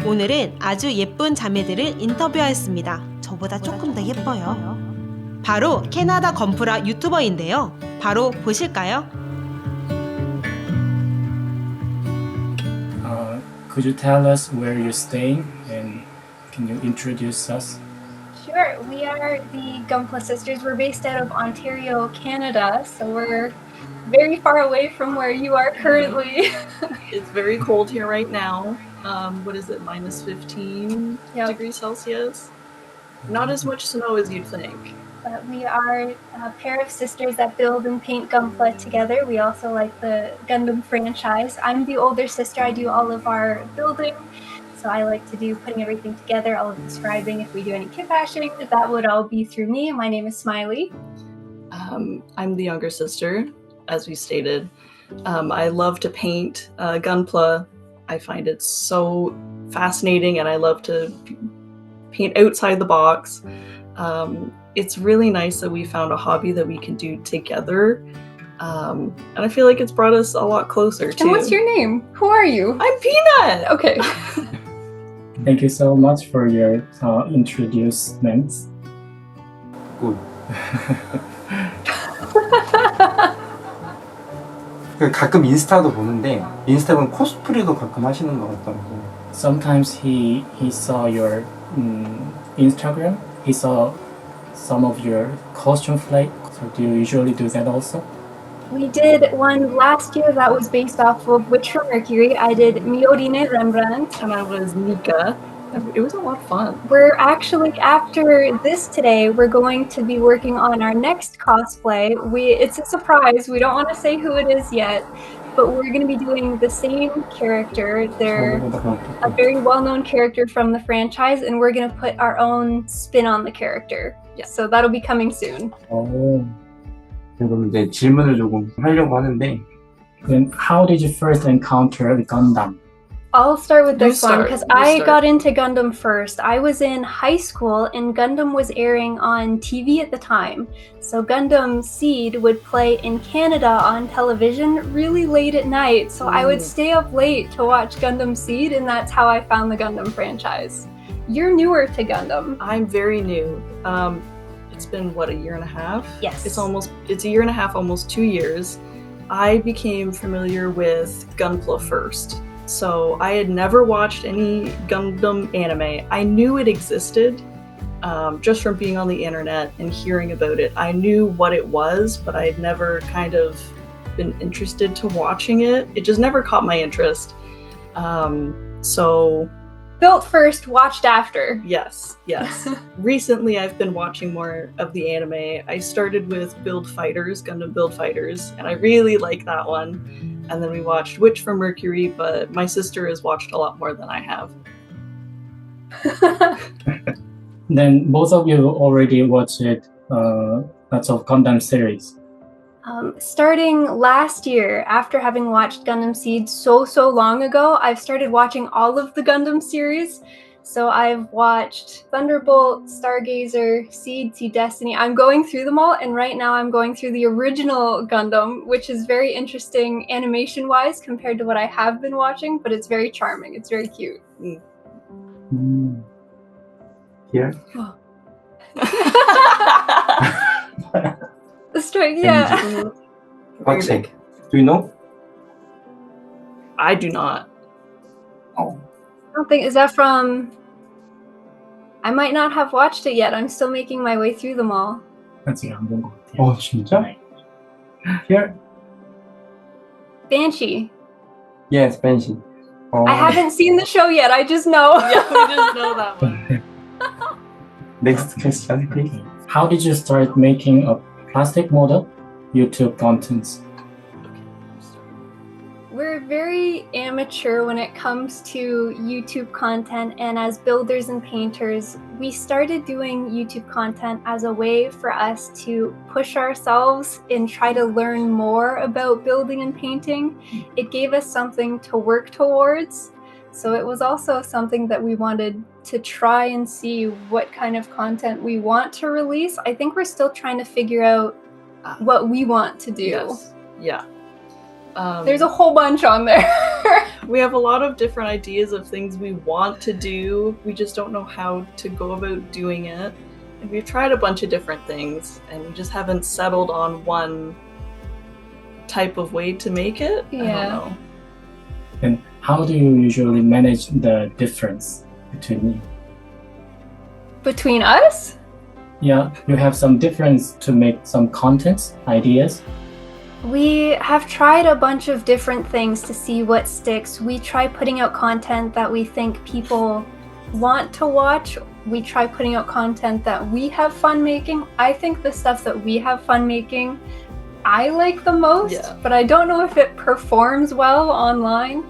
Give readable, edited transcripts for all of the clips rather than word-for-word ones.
오늘은 아주 예쁜 자매들을 인터뷰하였습니다. 저보다 조금 더 예뻐요. 바로 캐나다 건프라 유튜버인데요. 바로 보실까요? Could you tell us where you're staying and can you introduce us? Sure, we are the Gunpla sisters. We're based out of Ontario, Canada, so we're very far away from where you are currently. It's very cold here right now. What is it, minus 15 Yep. degrees Celsius? Not as much snow as you'd think. But we are a pair of sisters that build and paint Gunpla together. We also like the Gundam franchise. I'm the older sister. I do all of our building. So I like to do putting everything together, all of the scribing. If we do any kit bashing, that would all be through me. My name is Smiley. I'm the younger sister, as we stated. I love to paint Gunpla. I find it so fascinating, and I love to paint outside the box. It's really nice that we found a hobby that we can do together. And I feel like it's brought us a lot closer too. And what's your name? Who are you? I'm Peanut! Okay. Thank you so much for your introducements. Good. 가끔 인스타도 보는데 인스타 보면 코스프레도 가끔 하시는 것 같더라고요. Sometimes he saw your Instagram. He saw some of your costume flight. So do you usually do that also? We did one last year that was based off of Witch from Mercury. I did Miorine Rembrandt. And I was Nika. It was a lot of fun. We're actually, after this today, we're going to be working on our next cosplay. It's a surprise. We don't want to say who it is yet, but we're going to be doing the same character. They're a very well-known character from the franchise, and we're going to put our own spin on the character. Yeah. So that'll be coming soon. 그럼 이제 질문을 조금 하려고 하는데. Then how did you first encounter the Gundam? I'll start with this You one start, because you I start. got into Gundam first. I was in high school and Gundam was airing on TV at the time. So Gundam Seed would play in Canada on television really late at night. So I would stay up late to watch Gundam Seed, and that's how I found the Gundam franchise. You're newer to Gundam. I'm very new. It's been, what, a year and a half? Yes. It's a year and a half, almost 2 years. I became familiar with Gunpla first. So I had never watched any Gundam anime. I knew it existed just from being on the internet and hearing about it. I knew what it was, but I had never kind of been interested to watching it. It just never caught my interest. So Built first, watched after. yes. Recently I've been watching more of the anime. I started with Gundam Build Fighters, and I really like that one. And then we watched Witch from Mercury, but my sister has watched a lot more than I have. Then both of you already watched lots of Gundam series. Starting last year, after having watched Gundam Seed so long ago, I've started watching all of the Gundam series. So I've watched Thunderbolt, Stargazer, Seed Destiny. I'm going through them all, and right now I'm going through the original Gundam, which is very interesting animation-wise compared to what I have been watching, but it's very charming. It's very cute. Here? The strike, yeah. What's it? Do you know? I do not. Oh. I don't think, is that from... I might not have watched it yet. I'm still making my way through them all. 아직 안 본 것 같아요. 진짜? Here? Banshee. Yes, Banshee. I haven't seen the show yet. I just know. Yeah, we just know that one. Next question, please. How did you start making a plastic model YouTube contents? We're very amateur when it comes to YouTube content, and as builders and painters, we started doing YouTube content as a way for us to push ourselves and try to learn more about building and painting. It gave us something to work towards, so it was also something that we wanted to try and see what kind of content we want to release. I think we're still trying to figure out what we want to do. Yes. Yeah. There's a whole bunch on there. We have a lot of different ideas of things we want to do. We just don't know how to go about doing it. And we've tried a bunch of different things, and we just haven't settled on one type of way to make it. I don't know. And how do you usually manage the difference between you? Between us? Yeah, you have some difference to make some contents, ideas. We have tried a bunch of different things to see what sticks. We try putting out content that we think people want to watch. We try putting out content that we have fun making. I think the stuff that we have fun making, I like the most, but I don't know if it performs well online.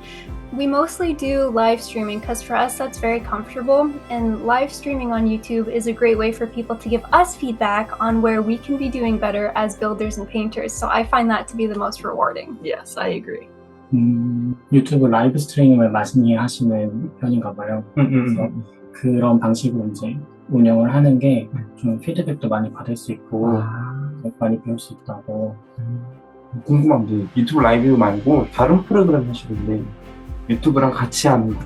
We mostly do live streaming because for us that's very comfortable, and live streaming on YouTube is a great way for people to give us feedback on where we can be doing better as builders and painters. So I find that to be the most rewarding. Yes, I agree. 유튜브 라이브 스트리밍을 많이 하시는 편인가 봐요. 그래서 그런 방식으로 이제 운영을 하는 게 좀 피드백도 많이 받을 수 있고 많이 배울 수 있다고. 궁금한 게 유튜브 라이브 말고 다른 프로그램 하시는데 유튜브랑 같이 하는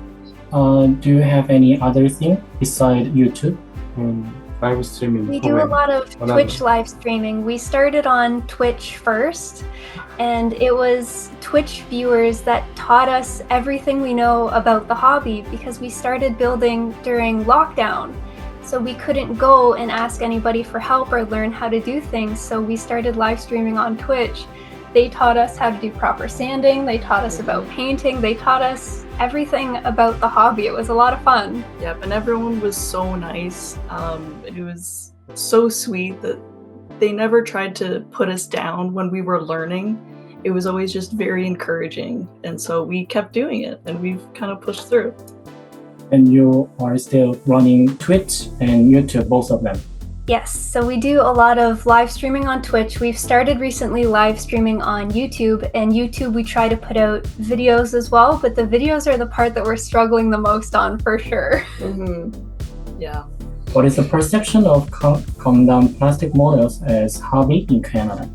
거. Do you have any other thing beside YouTube? 라이브 스트리밍 We do a lot of Twitch live streaming. We started on Twitch first, and it was Twitch viewers that taught us everything we know about the hobby because we started building during lockdown. So we couldn't go and ask anybody for help or learn how to do things. So we started live streaming on Twitch. They taught us how to do proper sanding. They taught us about painting. They taught us everything about the hobby. It was a lot of fun. Yep, and everyone was so nice. It was so sweet that they never tried to put us down when we were learning. It was always just very encouraging. And so we kept doing it, and we've kind of pushed through. And you are still running Twitch and YouTube, both of them. Yes, so we do a lot of live streaming on Twitch. We've started recently live streaming on YouTube, and YouTube we try to put out videos as well, but the videos are the part that we're struggling the most on for sure. Yeah. What is the perception of Gundam plastic models as hobby in Canada?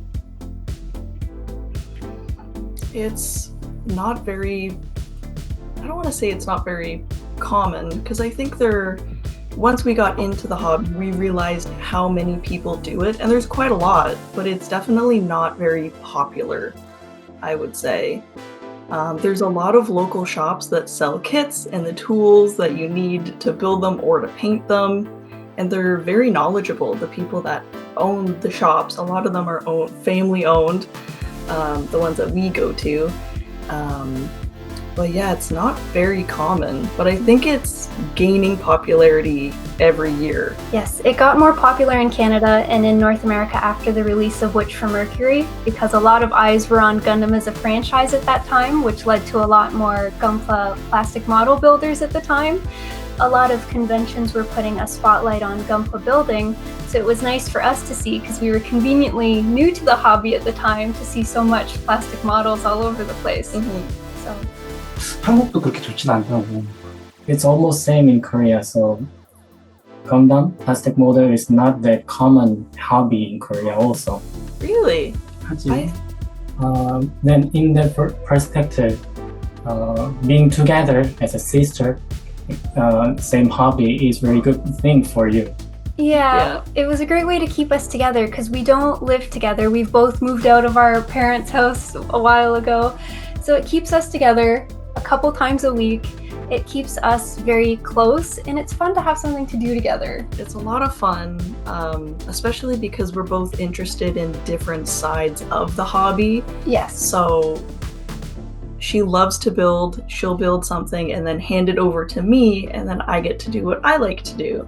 It's not very, I don't want to say it's not very common, because I think once we got into the hobby, we realized how many people do it, and there's quite a lot, but it's definitely not very popular, I would say. There's a lot of local shops that sell kits and the tools that you need to build them or to paint them, and they're very knowledgeable. The people that own the shops, a lot of them are family owned, the ones that we go to. But yeah, it's not very common, but I think it's gaining popularity every year. Yes, it got more popular in Canada and in North America after the release of Witch from Mercury, because a lot of eyes were on Gundam as a franchise at that time, which led to a lot more Gunpla plastic model builders at the time. A lot of conventions were putting a spotlight on Gunpla building, so it was nice for us to see because we were conveniently new to the hobby at the time to see so much plastic models all over the place. So. 한국도 그렇게 좋진 않더라고. It's almost same in Korea, so Gundam plastic model is not that common hobby in Korea also. Really? 하지. Then in that perspective, being together as a sister, same hobby is very good thing for you. Yeah, it was a great way to keep us together because we don't live together. We've both moved out of our parents' house a while ago. So it keeps us together a couple times a week. It keeps us very close, and it's fun to have something to do together. It's a lot of fun, especially because we're both interested in different sides of the hobby. Yes. So she loves to build, she'll build something and then hand it over to me, and then I get to do what I like to do.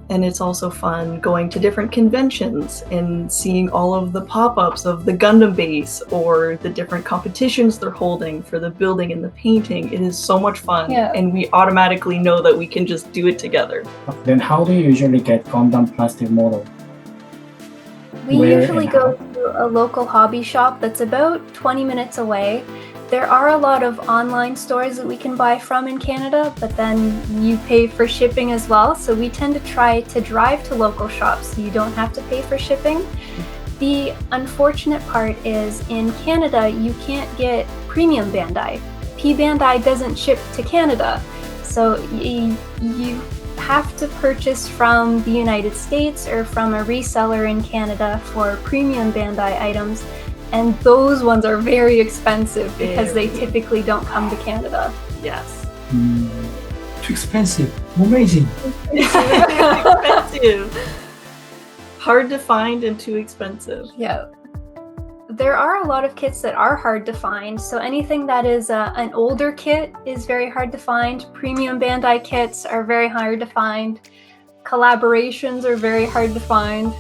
And it's also fun going to different conventions and seeing all of the pop-ups of the Gundam base or the different competitions they're holding for the building and the painting. It is so much fun, and we automatically know that we can just do it together. Then how do you usually get Gundam plastic model? We usually go to a local hobby shop that's about 20 minutes away. There are a lot of online stores that we can buy from in Canada, but then you pay for shipping as well. So we tend to try to drive to local shops so you don't have to pay for shipping. The unfortunate part is in Canada, you can't get premium Bandai. P Bandai doesn't ship to Canada, so you have to purchase from the United States or from a reseller in Canada for premium Bandai items, and those ones are very expensive because they typically don't come to Canada. Yes. Too expensive. Amazing. Expensive. Hard to find and too expensive. Yeah. There are a lot of kits that are hard to find, so anything that is an older kit is very hard to find. Premium Bandai kits are very hard to find. Collaborations are very hard to find.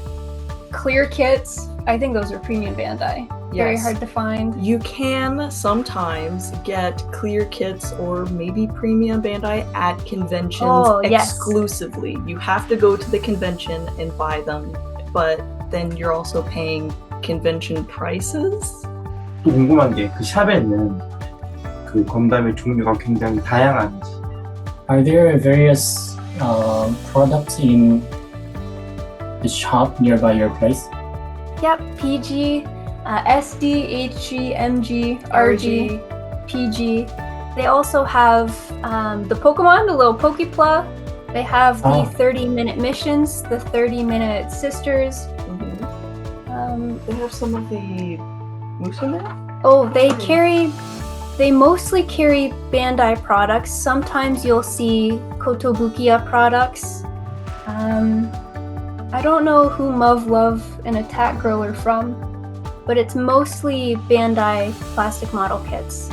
Clear kits, I think those are Premium Bandai. Very Yes. hard to find. You can sometimes get clear kits or maybe premium Bandai at conventions Yes. exclusively. You have to go to the convention and buy them, but then you're also paying convention prices. 또 궁금한 게 그 샵에는 그 건담의 종류가 굉장히 다양한지. Are there various products in the shop nearby your place? Yep, PG, SD, HG, MG, RG, PG. They also have the Pokemon, the little Pokepla. They have the 30-minute missions, the 30-minute sisters. They have some of the Musume? Oh, they mostly carry Bandai products. Sometimes you'll see Kotobukiya products. I don't know who Love and Attack Girl are from, but it's mostly Bandai plastic model kits.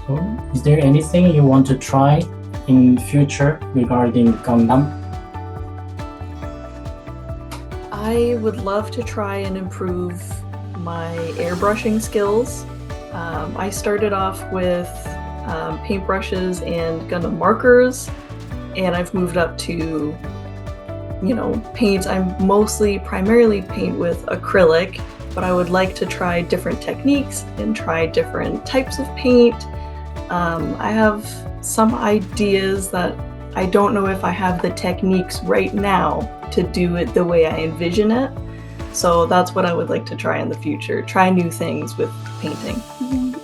So, is there anything you want to try in future regarding Gundam? I would love to try and improve my airbrushing skills. I started off with paintbrushes and Gundam markers, and I've moved up to, paint. I'm primarily paint with acrylic, but I would like to try different techniques and try different types of paint. I have some ideas that I don't know if I have the techniques right now to do it the way I envision it. So that's what I would like to try in the future. Try new things with painting.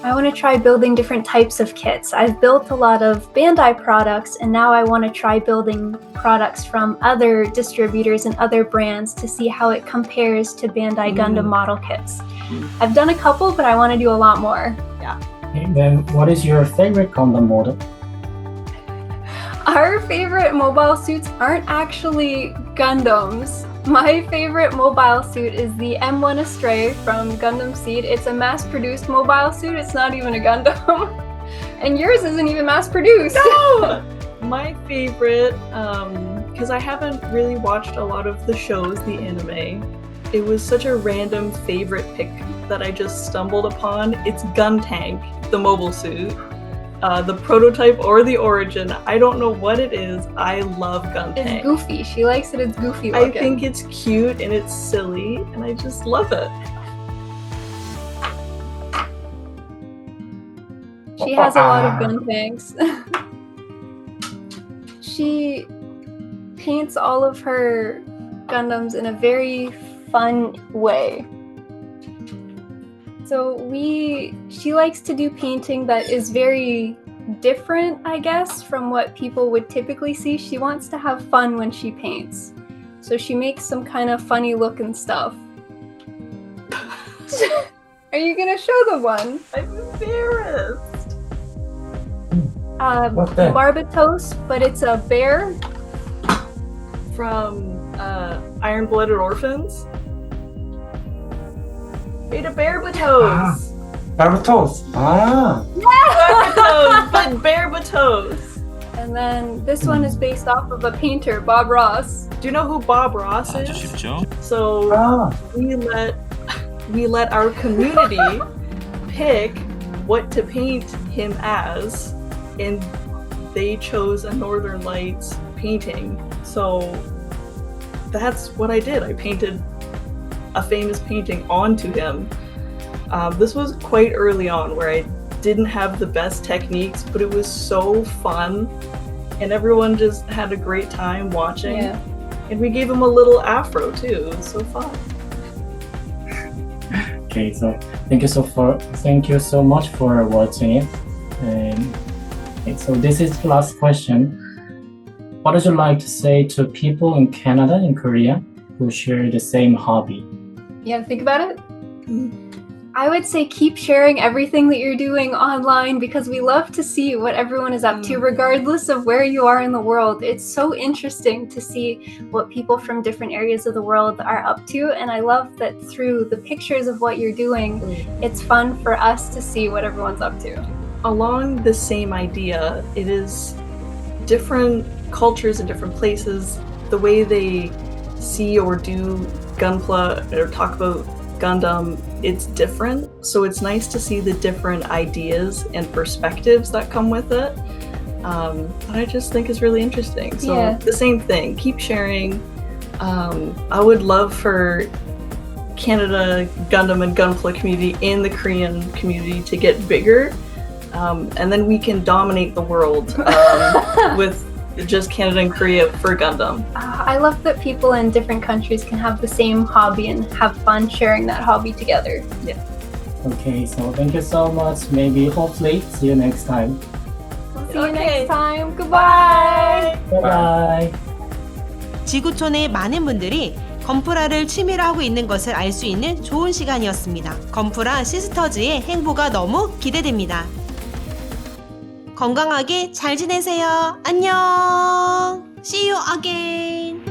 I want to try building different types of kits. I've built a lot of Bandai products, and now I want to try building products from other distributors and other brands to see how it compares to Bandai Gundam model kits. I've done a couple, but I want to do a lot more. Okay, then what is your favorite Gundam model? Our favorite mobile suits aren't actually Gundams. My favorite mobile suit is the M1 Astray from Gundam Seed. It's a mass-produced mobile suit. It's not even a Gundam. And yours isn't even mass-produced. No! My favorite, because I haven't really watched a lot of the shows, the anime, it was such a random favorite pick that I just stumbled upon. It's Guntank, the mobile suit. The prototype or the origin, I don't know what it is. I love Guntank. It's goofy. She likes it. It's goofy I looking. think it's cute and it's silly, and I just love it. She has a lot of Guntanks. She paints all of her Gundams in a very fun way. So she likes to do painting that is very different, I guess, from what people would typically see. She wants to have fun when she paints. So she makes some kind of funny looking stuff. Are you gonna show the one? I'm embarrassed. What's that? Barbatos, but it's a bear. From Iron-Blooded Orphans. Made a Barbatos. Barbatos. Barbatos, but Barbatos. And then this one is based off of a painter, Bob Ross. Do you know who Bob Ross 아주 is? 쉽죠? So we let our community pick what to paint him as, and they chose a Northern Lights painting. So that's what I did. I painted a famous painting onto him. This was quite early on, where I didn't have the best techniques, but it was so fun, and everyone just had a great time watching. Yeah. And we gave him a little afro too. It was so fun. Okay, so thank you so much for watching it. Okay, so this is the last question. What would you like to say to people in Canada and Korea who share the same hobby? You have to think about it? I would say keep sharing everything that you're doing online because we love to see what everyone is up to, regardless of where you are in the world. It's so interesting to see what people from different areas of the world are up to, and I love that through the pictures of what you're doing, it's fun for us to see what everyone's up to. Along the same idea, it is different cultures in different places, the way they see or do Gunpla or talk about Gundam, it's different. So it's nice to see the different ideas and perspectives that come with it. That I just think is really interesting. So the same thing, keep sharing. I would love for Canada Gundam and Gunpla community and the Korean community to get bigger. And then we can dominate the world with just Canada and Korea for Gundam. I love that people in different countries can have the same hobby and have fun sharing that hobby together. Yeah. Okay, so thank you so much. Maybe, hopefully, see you next time. See you next time. Goodbye. Bye-bye. 지구촌의 많은 분들이 건프라를 취미로 하고 있는 것을 알 수 있는 좋은 시간이었습니다. 건프라 시스터즈의 행보가 너무 기대됩니다. 건강하게 잘 지내세요. 안녕. See you again.